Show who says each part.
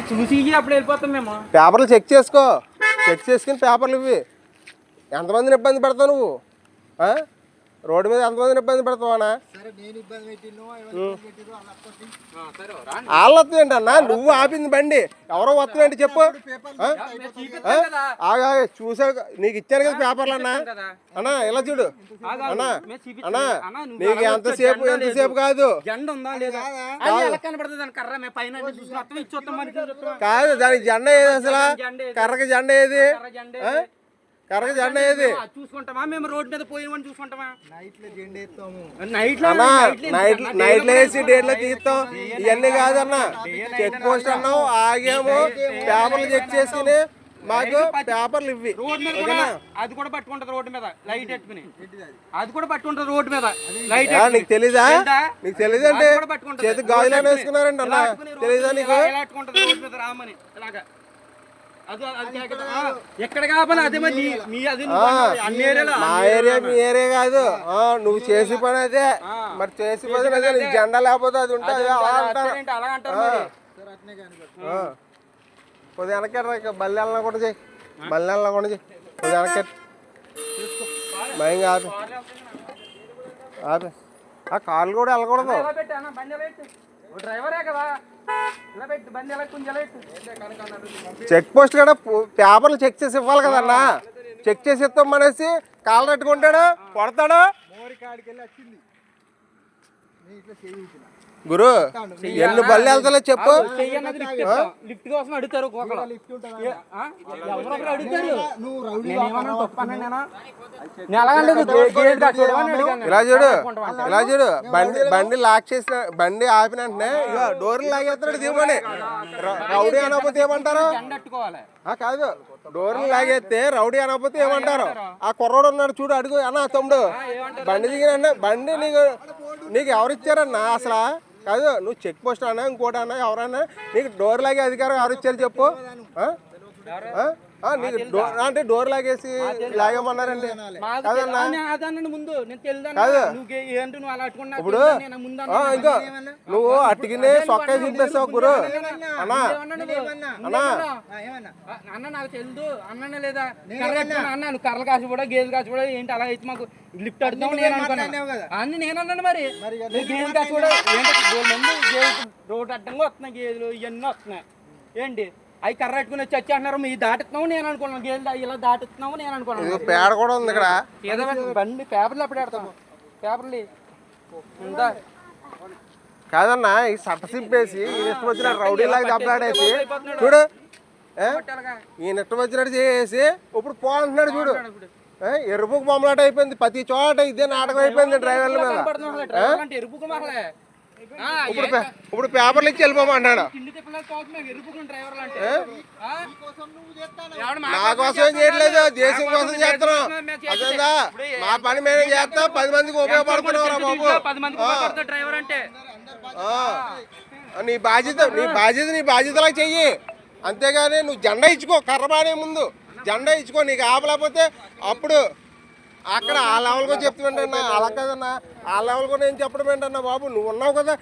Speaker 1: చూసి అప్పుడు వెళ్ళిపోతాం మేము.
Speaker 2: పేపర్లు చెక్ చేసుకో, చెక్ చేసుకుని పేపర్లు ఇవి. ఎంతమందిని ఇబ్బంది పెడతావు నువ్వు? రోడ్డు మీద ఎంతమందిని ఇబ్బంది పెడతావా? వాళ్ళు వస్తుందంటన్నా, నువ్వు ఆపింది బండి, ఎవరో వస్తుందంటే చెప్పు. ఆగా చూసా, నీకు ఇచ్చాను కదా పేపర్లు అన్నా. అన్నా ఇలా చూడు అన్నా, అన్నా నీకు ఎంతసేపు కాదు కాదు, దానికి జెండా ఏది అసలు? కర్రకి జెండా ఏది? కరెక్ట్ జెండా ఏది?
Speaker 1: చూసుకుంటామా మేము? రోడ్ మీద పోయినవని చూసుకుంటామా?
Speaker 2: నైట్ లో వేసి డేట్ లో తీస్తాం. ఇవన్నీ కాదన్నా, చెక్ పోస్ట్ అన్నావు, ఆగాము, పేపర్లు చెక్ చేసుకుని మాకు పేపర్లు ఇవ్వి.
Speaker 1: అది కూడా పట్టుకుంటది రోడ్డు మీద లైట్ పెట్టుకుని, అది కూడా పట్టుకుంటది రోడ్డు మీద లైట్.
Speaker 2: నీకు తెలీదా? నీకు తెలీదంటే చేతికి గాజులు వేసుకున్నారండి అన్న, తెలీదా నీకు?
Speaker 1: రోడ్డు మీద రామని ఇలాగా ఎక్కడ కావాలి అదే మరి మీ అది
Speaker 2: మా ఏరియా మీ ఏరియా కాదు. నువ్వు చేసి పని అదే, మరి చేసి పని అదే. నీకు జెండా లేకపోతే అది ఉంటుంది
Speaker 1: అలా అంటారు.
Speaker 2: కొద్దిగా వెనకెట్రా, బల్లి వెళ్ళినా కూడా చెయ్యి, బల్లి వెళ్ళినా కూడా చెయ్యి, కొద్దిగా వెనకెట్ భయంగా ఆపి ఆపి. ఆ కార్లు కూడా వెళ్ళకూడదు.
Speaker 1: డ్రైవరే కదా,
Speaker 2: చెక్ పోస్ట్ కూడా పేపర్లు చెక్ చేసి ఇవ్వాలి కదన్నా. చెక్ చేసి ఇస్తాం అనేసి కాళ్ళు పెట్టుకుంటాడు, కొడతాడు. గురు ఎన్ని బళ్ళు వెళ్తా చెప్పు.
Speaker 1: లిఫ్ట్ కోసం అడుగుతారు,
Speaker 2: ఇలా చూడు, ఇలా చూడు. బండి లాక్ చేసిన, బండి ఆపిన వెంటనే ఇక డోర్లు లాగేస్తాడు దిగమని. రౌడీ అనకపోతే ఏమంటారు? కాదు, డోర్లు లాగేస్తే రౌడీ అనకపోతే ఏమంటారు? ఆ కుర్రోడు ఉన్నాడు చూడు, అడుగు అన్న తమ్ముడు బండి దిగిన బండి నీకు ఎవరిచ్చారన్నా అసలు? కాదు, నువ్వు చెక్ పోస్ట్ అన్నా ఇంకోటి అన్నా ఎవరన్నా నీకు డోర్ లాగే అధికారం ఎవరు ఇచ్చారు చెప్పు? నీకు అంటే డోర్ లాగేసి లాగేమన్నారండి?
Speaker 1: ముందు
Speaker 2: ఇప్పుడు ఇంకా నువ్వు అట్టుకినే సొక్కా చూపిస్తావు గురు. అన్నా
Speaker 1: అన్న నాకు తెలుదు అన్న లేదా అన్న నువ్వు కర్రలు కాసి కూడా గేదెలు కాసి కూడా ఏంటి అలా అయితే మాకు లిఫ్ట్ అడుగుతావు నేను అనుకున్నాను. అన్ని నేను అన్నాను మరి గేదెలు కాసి కూడా ఏంటి రోడ్డు అడ్డంగా వస్తున్నాయి, గేదెలు ఇవన్నీ వస్తున్నాయి ఏంటి? అవి కర్ర పెట్టుకుని వచ్చి అంటున్నారు, మీ దాటుతున్నావు నేను అనుకున్నాను, గేదెలు ఇలా దాటుతున్నావు నేను అనుకున్నాను.
Speaker 2: పేడ కూడా ఉంది ఇక్కడ,
Speaker 1: బండి పేపర్లు అప్పుడు పెడతాము, పేపర్లు ఉందా
Speaker 2: కాదన్నా. ఈ సట్ట సింపేసి ఈయన ఇష్టం వచ్చినట్టు రౌడీలాగా దెబ్బలాడేసి చూడు, ఈయన ఇష్టం వచ్చినట్టు చేసి ఇప్పుడు పోంటున్నాడు చూడు. ఎరుపుకు బొమ్మలాట అయిపోయింది, ప్రతి చోట ఇదే నాటకం అయిపోయింది డ్రైవర్ల మీద. ఇప్పుడు పేపర్లు ఇచ్చి వెళ్ళిపోమంటాడు. నా కోసం చేయట్లేదు, దేశం కోసం చేస్తున్నాం. అదేందా మా పని మేమే చేస్తాం, 10 మందికి ఉపయోగపడుతున్నావురా బాబు. నీ బాధ్యతలా చెయ్యి, అంతేగాని నువ్వు జెండా ఇచ్చుకో. కర్రబానే ముందు జెండా ఇచ్చుకో. నీకు ఆపలేకపోతే అప్పుడు అక్కడ ఆ లెవెల్ కూడా చెప్తున్నా. అలా కదన్నా, ఆ లెవెల్ కూడా నేను చెప్పడం ఏంటన్నా బాబు, నువ్వు ఉన్నావు కదా.